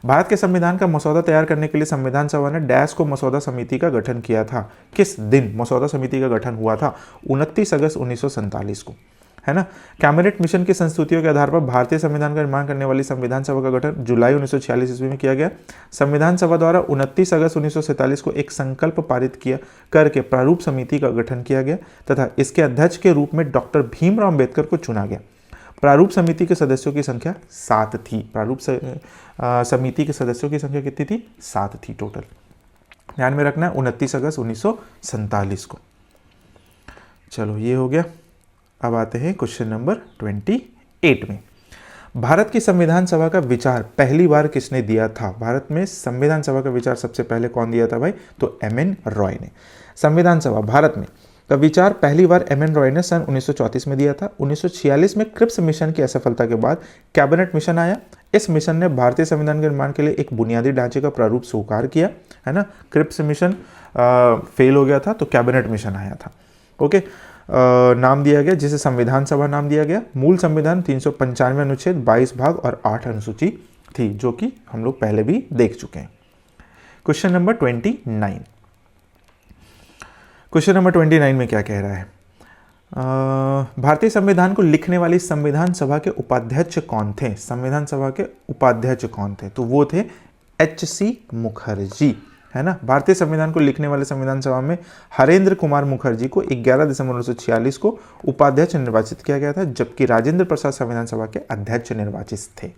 भारत के संविधान का मसौदा तैयार करने के लिए संविधान सभा ने डैश को मसौदा समिति का गठन किया था। किस दिन मसौदा समिति का गठन हुआ था? 29 अगस्त 1947 को, है ना। कैबिनेट मिशन की संस्तुतियों के आधार पर भारतीय संविधान का निर्माण करने वाली संविधान सभा का गठन जुलाई 1946 ईस्वी में किया गया। संविधान सभा द्वारा 29 अगस्त 1947 को एक संकल्प पारित किया करके प्रारूप समिति का गठन किया गया तथा इसके अध्यक्ष के रूप में डॉक्टर भीमराव अंबेडकर को चुना गया। प्रारूप समिति के सदस्यों की संख्या 7 थी। प्रारूप समिति के सदस्यों की संख्या कितनी थी? 7 थी टोटल। ध्यान में रखना है 29 अगस्त 1947 को। चलो ये हो गया। अब आते हैं क्वेश्चन नंबर 28 में। भारत की संविधान सभा का विचार पहली बार किसने दिया था? भारत में संविधान सभा का विचार सबसे पहले कौन दिया था भाई? तो एम.एन. रॉय ने। संविधान सभा भारत में का विचार पहली बार एम.एन. रॉय ने सन 1934 में दिया था। 1946 में क्रिप्स मिशन की असफलता के बाद कैबिनेट मिशन आया। इस मिशन ने भारतीय संविधान के निर्माण के लिए एक बुनियादी ढांचे का प्रारूप स्वीकार किया, है ना। क्रिप्स मिशन फेल हो गया था तो कैबिनेट मिशन आया था। ओके। नाम दिया गया जिसे संविधान सभा नाम दिया गया। मूल संविधान 395 अनुच्छेद 22 भाग और 8 अनुसूची थी, जो कि हम लोग पहले भी देख चुके हैं। Question number 29। क्वेश्चन नंबर 29 में क्या कह रहा है? भारतीय संविधान को लिखने वाली संविधान सभा के उपाध्यक्ष कौन थे? संविधान सभा के उपाध्यक्ष कौन थे? तो वो थे H.C. मुखर्जी, है ना। भारतीय संविधान को लिखने वाले संविधान सभा में हरेंद्र कुमार मुखर्जी को 11 दिसंबर 1946 को उपाध्यक्ष निर्वाचित किया गया था, जबकि राजेंद्र प्रसाद संविधान सभा के अध्यक्ष निर्वाचित थे।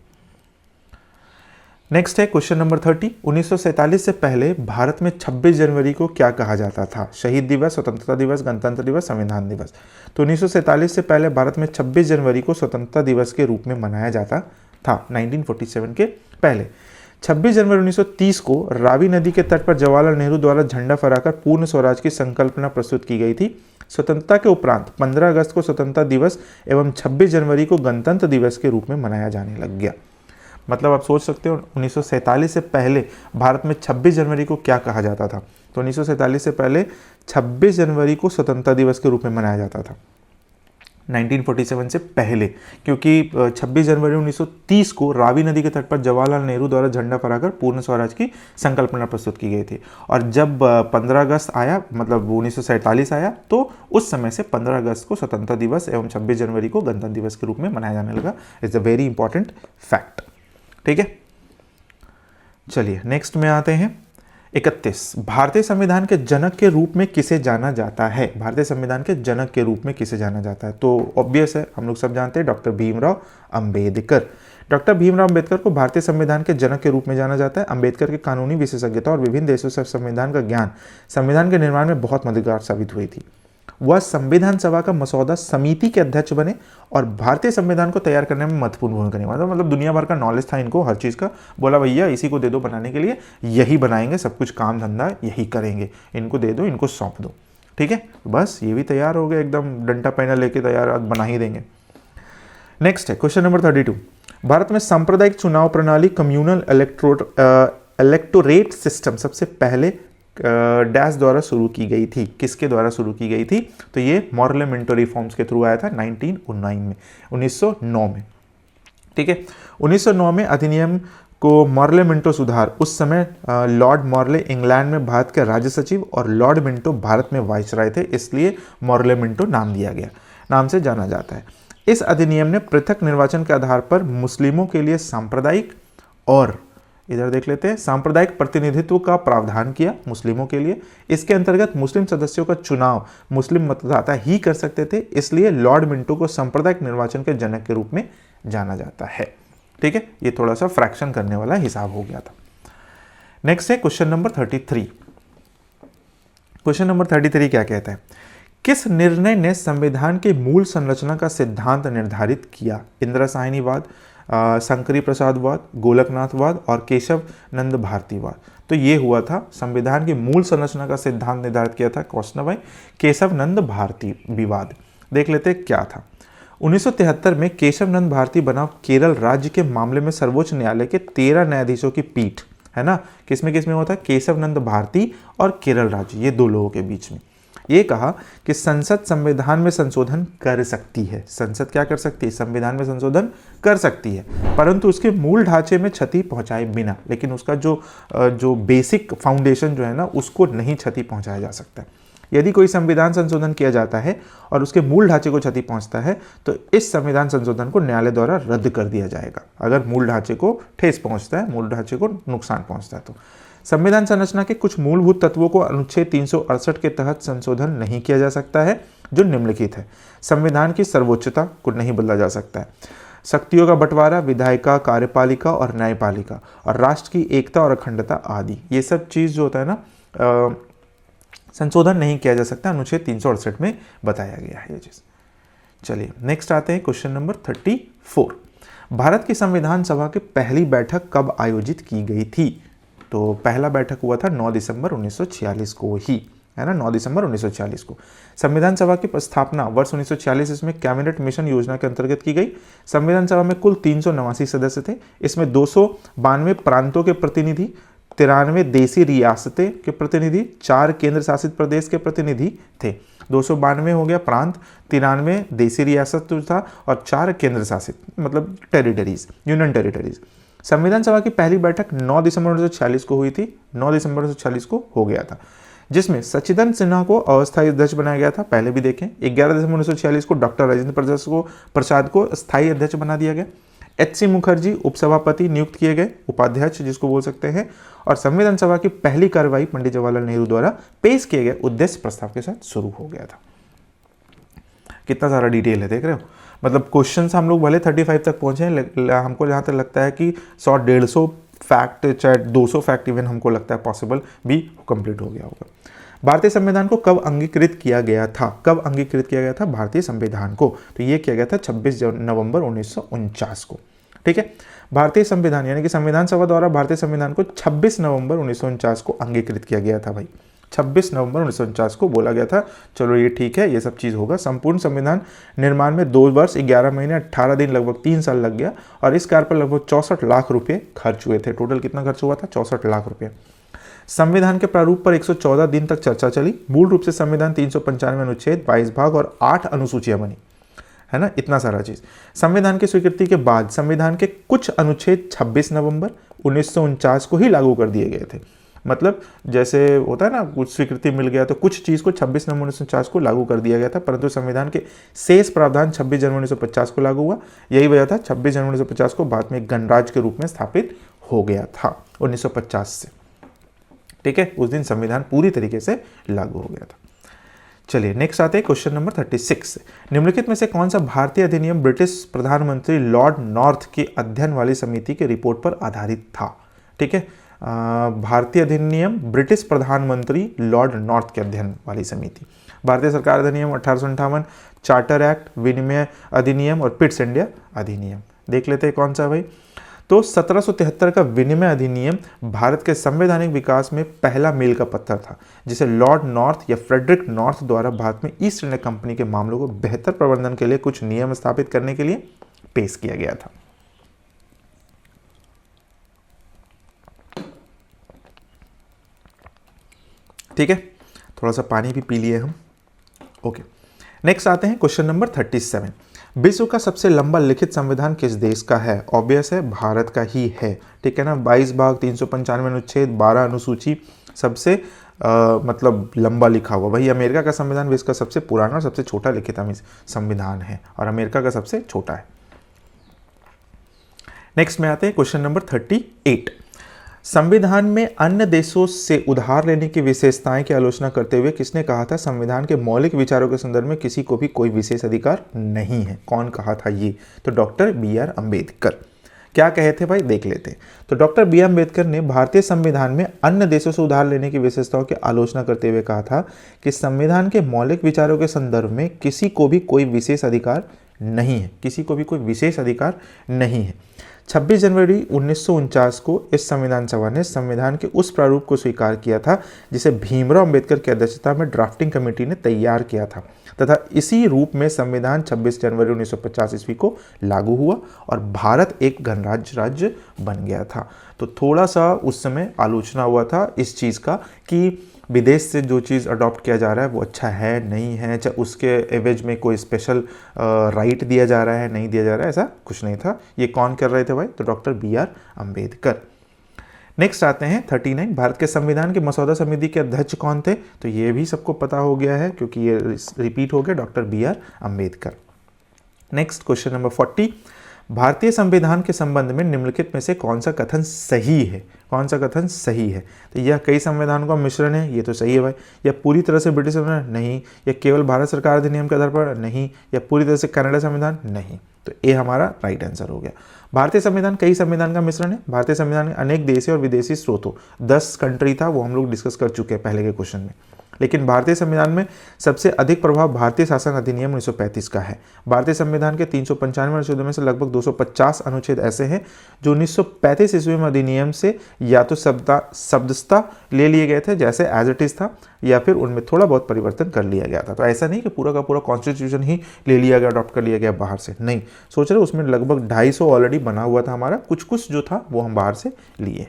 नेक्स्ट है क्वेश्चन नंबर 30। 1947 से पहले भारत में 26 जनवरी को क्या कहा जाता था? शहीद दिवस, स्वतंत्रता दिवस, गणतंत्र दिवस, संविधान दिवस। तो 1947 से पहले भारत में 26 जनवरी को स्वतंत्रता दिवस के रूप में मनाया जाता था। 1947 के पहले 26 जनवरी 1930 को रावी नदी के तट पर जवाहरलाल नेहरू द्वारा झंडा फहराकर पूर्ण स्वराज की संकल्पना प्रस्तुत की गई थी। स्वतंत्रता के उपरांत 15 अगस्त को स्वतंत्रता दिवस एवं 26 जनवरी को गणतंत्र दिवस के रूप में मनाया जाने लग गया। मतलब आप सोच सकते हो 1947 से पहले भारत में 26 जनवरी को क्या कहा जाता था? तो 1947 से पहले 26 जनवरी को स्वतंत्रता दिवस के रूप में मनाया जाता था। 1947 से पहले, क्योंकि 26 जनवरी 1930 को रावी नदी के तट पर जवाहरलाल नेहरू द्वारा झंडा फहराकर पूर्ण स्वराज की संकल्पना प्रस्तुत की गई थी। और जब 15 अगस्त आया, मतलब 1947 आया, तो उस समय से 15 अगस्त को स्वतंत्रता दिवस एवं 26 जनवरी को गणतंत्र दिवस के रूप में मनाया जाने लगा। It's a very important fact. ठीक है, चलिए नेक्स्ट में आते हैं। 31, भारतीय संविधान के जनक के रूप में किसे जाना जाता है? भारतीय संविधान के जनक के रूप में किसे जाना जाता है? तो ऑब्वियस है, हम लोग सब जानते हैं, डॉक्टर भीमराव अंबेडकर। डॉक्टर भीमराव अंबेडकर को भारतीय संविधान के जनक के रूप में जाना जाता है। अंबेडकर की कानूनी विशेषज्ञता और विभिन्न देशों से संविधान का ज्ञान संविधान के निर्माण में बहुत मददगार साबित हुई थी। वह संविधान सभा का मसौदा समिति के अध्यक्ष बने और भारतीय संविधान को तैयार करने में महत्वपूर्ण भूमिका निभाई। मतलब दुनिया भर का नॉलेज था इनको हर चीज़ का। बोला भैया इसी को दे दो बनाने के लिए, यही बनाएंगे, सब कुछ काम धंधा यही करेंगे, इनको दे दो, इनको सौंप दो, ठीक है। बस ये भी तैयार हो गए, एकदम डंडा पैना लेके तैयार, आज बना ही देंगे। नेक्स्ट है क्वेश्चन नंबर 32। भारत में सांप्रदायिक चुनाव प्रणाली कम्युनल इलेक्टोरेट सिस्टम सबसे पहले डैश द्वारा शुरू की गई थी। किसके द्वारा शुरू की गई थी? तो ये मॉर्ले मिंटो रिफॉर्म्स के थ्रू आया था 1909 में, ठीक है। 1909 में अधिनियम को मॉर्ले मिंटो सुधार, उस समय लॉर्ड मॉर्ले इंग्लैंड में भारत के राज्य सचिव और लॉर्ड मिंटो भारत में वाइसराय थे, इसलिए मॉर्ले मिंटो नाम दिया गया, नाम से जाना जाता है। इस अधिनियम ने पृथक निर्वाचन के आधार पर मुस्लिमों के लिए सांप्रदायिक और इधर देख लेते हैं सांप्रदायिक प्रतिनिधित्व का प्रावधान किया मुस्लिमों के लिए। इसके अंतर्गत मुस्लिम सदस्यों का चुनाव मुस्लिम मतदाता ही कर सकते थे, इसलिए लॉर्ड मिंटो को सांप्रदायिक निर्वाचन के जनक के रूप में जाना जाता है, ठीक है। ये थोड़ा सा फ्रैक्शन करने वाला हिसाब हो गया था। नेक्स्ट है क्वेश्चन नंबर 33। क्वेश्चन नंबर 33 क्या कहता है? किस निर्णय ने संविधान के मूल संरचना का सिद्धांत निर्धारित किया? इंदिरा साहनीवाद, शंकरी प्रसादवाद, गोलकनाथवाद और केशव नंद भारतीवाद। तो ये हुआ था संविधान की मूल संरचना का सिद्धांत निर्धारित किया था क्वेश्चन भाई केशव नंद भारती विवाद। देख लेते क्या था। 1973 में केशव नंद भारती बनाम केरल राज्य के मामले में सर्वोच्च न्यायालय के 13 न्यायाधीशों की पीठ, है ना, किसमें किसमें होता है? केशव नंद भारती और केरल राज्य, ये दो लोगों के बीच में। ये कहा कि संसद संविधान में संशोधन कर सकती है। संसद क्या कर सकती है? संविधान में संशोधन कर सकती है, परंतु उसके मूल ढांचे में क्षति पहुंचाए बिना। लेकिन उसका जो बेसिक फाउंडेशन जो है ना, उसको नहीं क्षति पहुंचाया जा सकता। यदि कोई संविधान संशोधन किया जाता है और उसके मूल ढांचे को क्षति पहुंचता है, तो इस संविधान संशोधन को न्यायालय द्वारा रद्द कर दिया जाएगा। अगर मूल ढांचे को ठेस पहुंचता है, मूल ढांचे को नुकसान पहुंचता है तो। संविधान संरचना के कुछ मूलभूत तत्वों को अनुच्छेद 368 के तहत संशोधन नहीं किया जा सकता है, जो निम्नलिखित है। संविधान की सर्वोच्चता को नहीं बदला जा सकता है। शक्तियों का बंटवारा, विधायिका, कार्यपालिका और न्यायपालिका, और राष्ट्र की एकता और अखंडता आदि, ये सब चीज़ जो होता है ना, संशोधन नहीं किया जा सकता। अनुच्छेद 368 में बताया गया है ये चीज़। चलिए नेक्स्ट आते हैं क्वेश्चन नंबर 34। भारत की संविधान सभा की पहली बैठक कब आयोजित की गई थी? तो पहला बैठक हुआ था 9 दिसंबर 1946 को ही, है ना, 9 दिसंबर 1946 को। संविधान सभा की स्थापना वर्ष 1946 इसमें कैबिनेट मिशन योजना के अंतर्गत की गई। संविधान सभा में कुल 389 सदस्य थे। इसमें 292 प्रांतों के प्रतिनिधि, 93 देसी रियासतें के प्रतिनिधि, 4 केंद्र शासित प्रदेश के प्रतिनिधि थे। 292 हो गया प्रांत, 93 देसी रियासत था और 4 केंद्र शासित, मतलब टेरिटरीज, यूनियन टेरिटरीज। संविधान सभा की पहली बैठक 9 दिसंबर 1946 को हुई थी। 9 दिसंबर 1946 को हो गया था, जिसमें सच्चिदानंद सिन्हा को अस्थायी अध्यक्ष बनाया गया था। पहले भी देखें, 11 दिसंबर 1946 को डॉक्टर राजेंद्र प्रसाद को स्थायी अध्यक्ष बना दिया गया। HC मुखर्जी उपसभापति नियुक्त किए गए, उपाध्यक्ष जिसको बोल सकते हैं। और संविधान सभा की पहली कार्रवाई पंडित जवाहरलाल नेहरू द्वारा पेश किए गए उद्देश्य प्रस्ताव के साथ शुरू हो गया था। कितना सारा डिटेल है, देख रहे हो। मतलब क्वेश्चन हम लोग भले 35 तक पहुंचे हैं, हमको जहाँ तक लगता है कि 100-150 फैक्ट, चाहे 200 फैक्ट इवन हमको लगता है पॉसिबल भी कंप्लीट हो गया होगा। भारतीय संविधान को कब अंगीकृत किया गया था? कब अंगीकृत किया गया था भारतीय संविधान को? तो ये किया गया था 26 नवंबर 1949 को, ठीक है। भारतीय संविधान यानी कि संविधान सभा द्वारा भारतीय संविधान को 26 नवंबर 1949 को अंगीकृत किया गया था भाई। 26 नवंबर 1949 को बोला गया था, चलो ये ठीक है, ये सब चीज़ होगा। संपूर्ण संविधान निर्माण में 2 वर्ष 11 महीने 18 दिन लगभग 3 साल लग गया और इस कार्य पर लगभग 64 लाख रुपए खर्च हुए थे। टोटल कितना खर्च हुआ था? 64 लाख रुपए। संविधान के प्रारूप पर 114 दिन तक चर्चा चली। मूल रूप से संविधान 395 अनुच्छेद, 22 भाग और 8 अनुसूचियां बनी, है ना, इतना सारा चीज। संविधान की स्वीकृति के बाद संविधान के कुछ अनुच्छेद 26 नवंबर 1949 को ही लागू कर दिए गए थे। मतलब जैसे होता है ना, कुछ स्वीकृति मिल गया तो कुछ चीज़ को 26 नवंबर 1949 को लागू कर दिया गया था, परंतु संविधान के शेष प्रावधान 26 जनवरी 1950 को लागू हुआ। यही वजह था 26 जनवरी 1950 को बाद में गणराज्य के रूप में स्थापित हो गया था 1950 से, ठीक है। उस दिन संविधान पूरी तरीके से लागू हो गया था। चलिए नेक्स्ट आते हैं क्वेश्चन नंबर 36। निम्नलिखित में से कौन सा भारतीय अधिनियम ब्रिटिश प्रधानमंत्री लॉर्ड नॉर्थ की अध्ययन वाली समिति की रिपोर्ट पर आधारित था? ठीक है, भारतीय अधिनियम ब्रिटिश प्रधानमंत्री लॉर्ड नॉर्थ के अध्ययन वाली समिति। भारतीय सरकार अधिनियम 1858, चार्टर एक्ट, विनिमय अधिनियम और पिट्स इंडिया अधिनियम। देख लेते हैं कौन सा भाई। तो 1773 का विनिमय अधिनियम भारत के संवैधानिक विकास में पहला मील का पत्थर था, जिसे लॉर्ड नॉर्थ या फ्रेडरिक नॉर्थ द्वारा भारत में ईस्ट इंडिया कंपनी के मामलों को बेहतर प्रबंधन के लिए कुछ नियम स्थापित करने के लिए पेश किया गया था। ठीक है, थोड़ा सा पानी भी पी लिए हम। ओके, नेक्स्ट आते हैं क्वेश्चन नंबर 37। विश्व का सबसे लंबा लिखित संविधान किस देश का है? ऑब्वियस है, भारत का ही है। ठीक है ना, 22 भाग, 395 अनुच्छेद, 12 अनुसूची, सबसे मतलब लंबा लिखा हुआ। वही अमेरिका का संविधान विश्व का सबसे पुराना और सबसे छोटा लिखित संविधान है, और अमेरिका का सबसे छोटा है। नेक्स्ट में आते हैं क्वेश्चन नंबर 38। संविधान में अन्य देशों से उधार लेने की विशेषताएं की आलोचना करते हुए किसने कहा था संविधान के मौलिक विचारों के संदर्भ में किसी को भी कोई विशेष अधिकार नहीं है? कौन कहा था ये? तो डॉक्टर बी.आर. अंबेडकर। क्या कहे थे भाई, देख लेते हैं। तो डॉक्टर बी.आर. अंबेडकर ने भारतीय संविधान में अन्य देशों से उधार लेने की विशेषताओं की आलोचना करते हुए कहा था कि संविधान के मौलिक विचारों के संदर्भ में किसी को भी कोई विशेष अधिकार नहीं है, किसी को भी कोई विशेष अधिकार नहीं है। 26 जनवरी 1949 को इस संविधान सभा ने संविधान के उस प्रारूप को स्वीकार किया था जिसे भीमराव अंबेडकर की अध्यक्षता में ड्राफ्टिंग कमेटी ने तैयार किया था, तथा इसी रूप में संविधान 26 जनवरी 1950 ईस्वी को लागू हुआ और भारत एक गणराज्य राज्य बन गया था। तो थोड़ा सा उस समय आलोचना हुआ था इस चीज़ का कि विदेश से जो चीज़ अडॉप्ट किया जा रहा है वो अच्छा है नहीं है, चाहे उसके एवज में कोई स्पेशल राइट दिया जा रहा है नहीं दिया जा रहा है, ऐसा कुछ नहीं था। ये कौन कर रहे थे भाई? तो डॉक्टर बी.आर. अंबेडकर। नेक्स्ट आते हैं 39। भारत के संविधान की मसौदा समिति के अध्यक्ष कौन थे? तो ये भी सबको पता हो गया है क्योंकि ये रिपीट हो गया, doctor B R. Ambedkar. Next question number 40। भारतीय संविधान के संबंध में निम्नलिखित में से कौन सा कथन सही है? कौन सा कथन सही है? तो यह कई संविधानों का मिश्रण है, ये तो सही है भाई। यह पूरी तरह से ब्रिटिश संविधान? नहीं। यह केवल भारत सरकार अधिनियम के आधार पर? नहीं। यह पूरी तरह से कनाडा संविधान? नहीं। तो ये हमारा राइट आंसर हो गया। भारतीय संविधान कई संविधान का मिश्रण है। भारतीय संविधान में अनेक देशी और विदेशी स्रोतों 10 कंट्री था, वो हम लोग डिस्कस कर चुके हैं पहले के क्वेश्चन में। लेकिन भारतीय संविधान में सबसे अधिक प्रभाव भारतीय शासन अधिनियम 1935 का है। भारतीय संविधान के 395 अनुच्छेदों में से लगभग 250 अनुच्छेद ऐसे हैं जो 1935 ईस्वी में अधिनियम से या तो शब्दशः ले लिए गए थे जैसे एज इट इज था, या फिर उनमें थोड़ा बहुत परिवर्तन कर लिया गया था। तो ऐसा नहीं कि पूरा का पूरा कॉन्स्टिट्यूशन ही ले लिया गया, अडॉप्ट कर लिया गया बाहर से, नहीं। सोच रहे उसमें लगभग 250 ऑलरेडी बना हुआ था हमारा, कुछ कुछ जो था वो हम बाहर से लिए।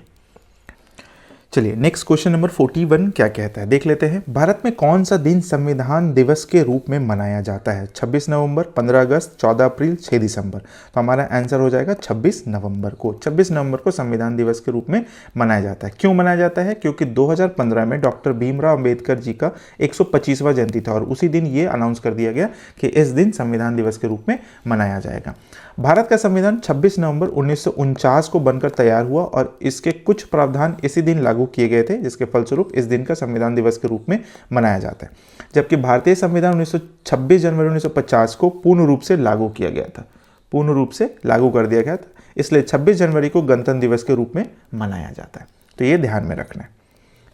चलिए नेक्स्ट क्वेश्चन नंबर 41 क्या कहता है, देख लेते हैं। भारत में कौन सा दिन संविधान दिवस के रूप में मनाया जाता है? 26 नवंबर, 15 अगस्त, 14 अप्रैल, 6 दिसंबर। तो हमारा आंसर हो जाएगा 26 नवंबर को। 26 नवंबर को संविधान दिवस के रूप में मनाया जाता है। क्यों मनाया जाता है? क्योंकि 2015 में डॉक्टर भीमराव अंबेडकर जी का 125वां जयंती था और उसी दिन ये अनाउंस कर दिया गया कि इस दिन संविधान दिवस के रूप में मनाया जाएगा। भारत का संविधान 26 नवंबर 1949 को बनकर तैयार हुआ और इसके कुछ प्रावधान इसी दिन लागू किए गए थे, जिसके फलस्वरूप इस दिन का संविधान दिवस के रूप में मनाया जाता है। जबकि भारतीय संविधान 26 जनवरी 1950 को पूर्ण रूप से लागू किया गया था, पूर्ण रूप से लागू कर दिया गया था, इसलिए 26 जनवरी को गणतंत्र दिवस के रूप में मनाया जाता है। तो ये ध्यान में रखना है।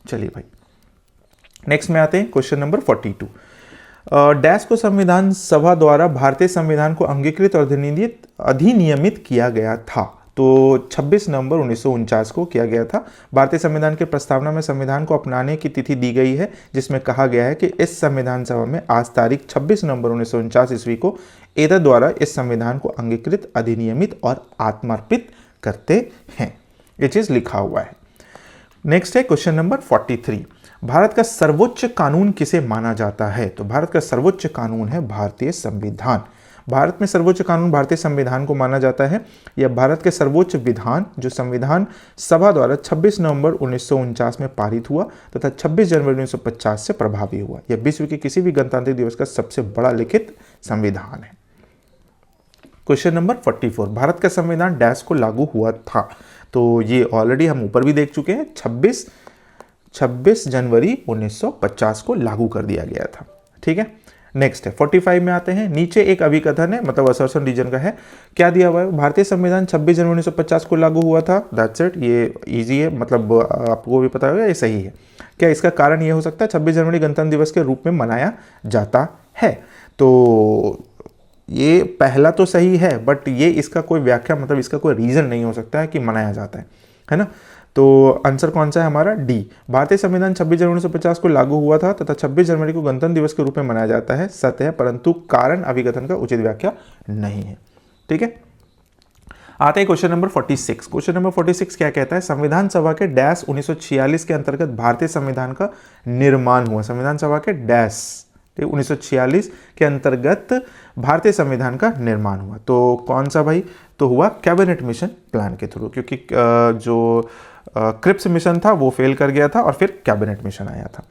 चलिए भाई नेक्स्ट में आते हैं क्वेश्चन नंबर 42। डैश को संविधान सभा द्वारा भारतीय संविधान को अंगीकृत और अधिनियमित किया गया था। तो 26 नवंबर 1949 को किया गया था। भारतीय संविधान की प्रस्तावना में संविधान को अपनाने की तिथि दी गई है, जिसमें कहा गया है कि इस संविधान सभा में आज तारीख 26 नवंबर 1949 ईस्वी को एतद द्वारा इस संविधान को अंगीकृत, अधिनियमित और आत्मार्पित करते हैं। ये चीज लिखा हुआ है। नेक्स्ट है क्वेश्चन नंबर 43। भारत का सर्वोच्च कानून किसे माना जाता है? तो भारत का सर्वोच्च कानून है भारतीय संविधान। भारत में सर्वोच्च कानून भारतीय संविधान को माना जाता है। यह भारत के सर्वोच्च विधान जो संविधान सभा द्वारा 26 नवंबर 1949 में पारित हुआ तथा 26 जनवरी 1950 से प्रभावी हुआ। यह विश्व के किसी भी गणतंत्र दिवस का सबसे बड़ा लिखित संविधान है। Question number 44। भारत का संविधान डैश को लागू हुआ था? तो ये ऑलरेडी हम ऊपर भी देख चुके हैं, 26 जनवरी 1950 को लागू कर दिया गया था। ठीक है। नेक्स्ट है 45 में आते हैं। नीचे एक अभिकथन है, मतलब असर्शन रीजन का है। क्या दिया हुआ है? भारतीय संविधान 26 जनवरी 1950 को लागू हुआ था। दैट्स इट, ये इजी है, मतलब आपको भी पता होगा ये सही है। क्या इसका कारण ये हो सकता है 26 जनवरी गणतंत्र दिवस के रूप में मनाया जाता है? तो ये पहला तो सही है, बट ये इसका कोई व्याख्या, मतलब इसका कोई रीजन नहीं हो सकता है कि मनाया जाता है ना। तो आंसर कौन सा है हमारा? डी। भारतीय संविधान 26 जनवरी 1950 को लागू हुआ था तथा 26 जनवरी को गणतंत्र दिवस के रूप में मनाया जाता है, सत्य है, परंतु कारण अभिकथन का उचित व्याख्या नहीं है। ठीक है। आते हैं क्वेश्चन नंबर 46। क्वेश्चन नंबर 46 क्या कहता है? संविधान सभा के डैश 1946 के अंतर्गत भारतीय संविधान का निर्माण हुआ। संविधान सभा के डैश 1946 के अंतर्गत भारतीय संविधान का निर्माण हुआ। तो कौन सा भाई? तो हुआ कैबिनेट मिशन प्लान के थ्रू, क्योंकि जो क्रिप्स मिशन था वो फेल कर गया था और फिर कैबिनेट मिशन आया था।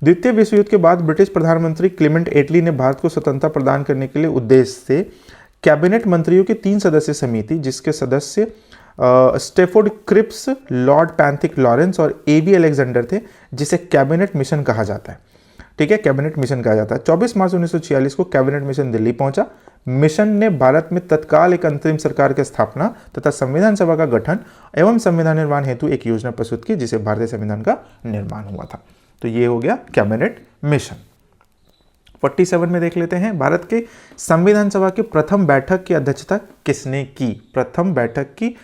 द्वितीय विश्व युद्ध के बाद ब्रिटिश प्रधानमंत्री क्लेमेंट एटली ने भारत को स्वतंत्रता प्रदान करने के लिए उद्देश्य से कैबिनेट मंत्रियों की 3 सदस्यीय समिति, जिसके सदस्य Stafford Cripps, Lord Pethick Lawrence और एबी अलेक्जेंडर थे, जिसे कैबिनेट मिशन कहा जाता है। ठीक है, कैबिनेट मिशन कहा जाता है। 24 मार्च 1946 को कैबिनेट मिशन दिल्ली पहुंचा। मिशन ने भारत में तत्काल एक अंतरिम सरकार की स्थापना तथा संविधान सभा का गठन एवं संविधान निर्माण हेतु एक योजना प्रस्तुत की, जिसे भारतीय संविधान का निर्माण हुआ था। तो ये हो गया कैबिनेट मिशन। 47 में देख लेते हैं, भारत के संविधान सभा की प्रथम बैठक की अध्यक्षता किसने की? प्रथम बैठक की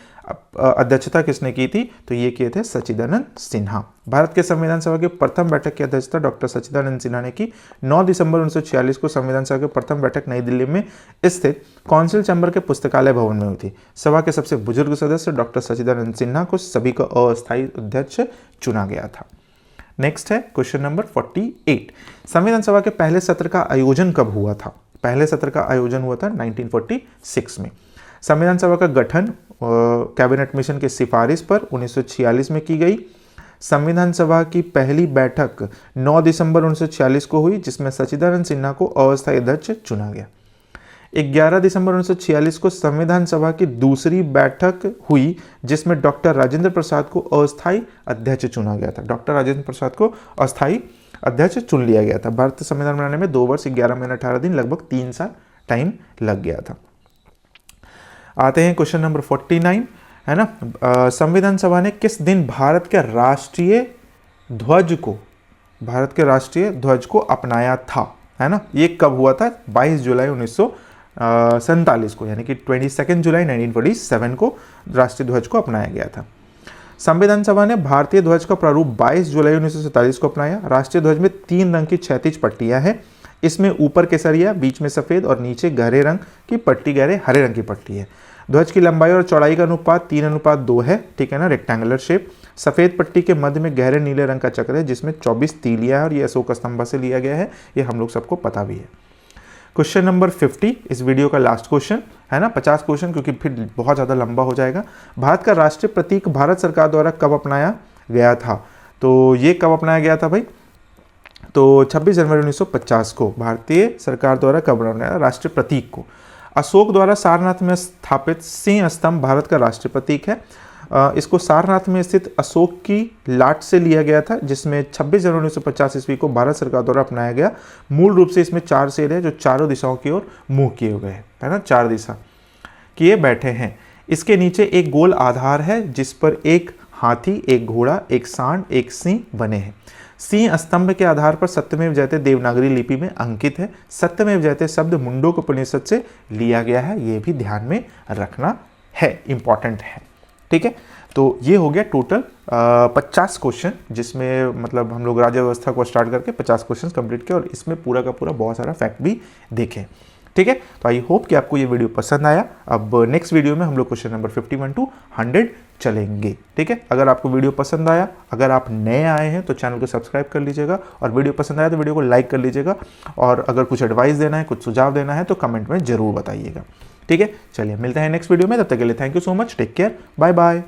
अध्यक्षता किसने की थी? तो ये किए थे सच्चिदानंद सिन्हा। भारत के संविधान सभा की प्रथम बैठक की अध्यक्षता डॉक्टर सच्चिदानंद सिन्हा ने की। 9 दिसंबर 1946 को संविधान सभा की प्रथम बैठक नई दिल्ली में स्थित कौंसिल चैम्बर के पुस्तकालय भवन में हुई थी। सभा के सबसे बुजुर्ग सदस्य डॉक्टर सच्चिदानंद सिन्हा को सभी का अस्थायी अध्यक्ष चुना गया था। नेक्स्ट है क्वेश्चन नंबर 48। संविधान सभा के पहले सत्र का आयोजन कब हुआ था? पहले सत्र का आयोजन हुआ था 1946 में। संविधान सभा का गठन कैबिनेट मिशन की सिफारिश पर 1946 में की गई। संविधान सभा की पहली बैठक 9 दिसंबर 1946 को हुई, जिसमें सच्चिदानंद सिन्हा को अस्थायी अध्यक्ष चुना गया। 11 दिसंबर 1946 को संविधान सभा की दूसरी बैठक हुई, जिसमें डॉक्टर राजेंद्र प्रसाद को अस्थायी अध्यक्ष चुना गया था। डॉक्टर राजेंद्र प्रसाद को अस्थायी अध्यक्ष चुन लिया गया था। भारतीय संविधान बनाने में 2 वर्ष 11 महीने 18 दिन, लगभग 3 साल टाइम लग गया था। आते हैं क्वेश्चन नंबर 49, है ना। संविधान सभा ने किस दिन भारत के राष्ट्रीय ध्वज को अपनाया था? है ना, ये कब हुआ था? 22 जुलाई 1947 को, यानी कि 22 जुलाई 1947 को राष्ट्रीय ध्वज को अपनाया गया था। संविधान सभा ने भारतीय ध्वज का प्रारूप 22 जुलाई 1947 को अपनाया। राष्ट्रीय ध्वज में 3 रंग की क्षैतिज पट्टियां हैं। इसमें ऊपर केसरिया, बीच में सफेद और नीचे गहरे रंग की पट्टी, गहरे हरे रंग की पट्टी है। ध्वज की लंबाई और चौड़ाई का अनुपात 3:2 है। ठीक है ना, रेक्टेंगुलर शेप। सफेद पट्टी के मध्य में गहरे नीले रंग का चक्र है, जिसमें 24 तीलियां है और ये अशोक स्तंभ से लिया गया है। ये हम लोग सबको पता भी है। क्वेश्चन नंबर 50 इस वीडियो का लास्ट क्वेश्चन है ना। 50 क्वेश्चन, क्योंकि फिर बहुत ज़्यादा लंबा हो जाएगा। भारत का राष्ट्रीय प्रतीक भारत सरकार द्वारा कब अपनाया गया था? तो ये कब अपनाया गया था भाई? तो 26 जनवरी 1950 को भारतीय सरकार द्वारा कब अपनाया राष्ट्रीय प्रतीक को? अशोक द्वारा सारनाथ में स्थापित सिंह स्तंभ भारत का राष्ट्रीय प्रतीक है। इसको सारनाथ में स्थित अशोक की लाट से लिया गया था, जिसमें 26 जनवरी 1950 ईस्वी को भारत सरकार द्वारा अपनाया गया। मूल रूप से इसमें 4 शेर है, जो चारों दिशाओं की ओर मुंह किए हुए हैं, है ना, 4 दिशा किए बैठे हैं। इसके नीचे एक गोल आधार है, जिस पर एक हाथी, एक घोड़ा, एक सांड, एक सिंह बने हैं। सिंह स्तंभ के आधार पर सत्यमेव जयते देवनागरी लिपि में अंकित है। सत्यमेव जयते शब्द मुंडक उपनिषद से लिया गया है, ये भी ध्यान में रखना है, इंपॉर्टेंट है। ठीक है, तो ये हो गया टोटल 50 क्वेश्चन, जिसमें मतलब हम लोग राज्य व्यवस्था को स्टार्ट करके 50 क्वेश्चन कंप्लीट किए और इसमें पूरा का पूरा बहुत सारा फैक्ट भी देखे। ठीक है, तो आई होप कि आपको ये वीडियो पसंद आया। अब नेक्स्ट वीडियो में हम लोग क्वेश्चन नंबर 51 to 100 चलेंगे। ठीक है, अगर आपको वीडियो पसंद आया, अगर आप नए आए हैं तो चैनल को सब्सक्राइब कर लीजिएगा, और वीडियो पसंद आया तो वीडियो को लाइक कर लीजिएगा, और अगर कुछ एडवाइस देना है, कुछ सुझाव देना है तो कमेंट में जरूर बताइएगा। ठीक है, चलिए मिलते हैं नेक्स्ट वीडियो में, तब तक के लिए thank you so much, take care, bye bye.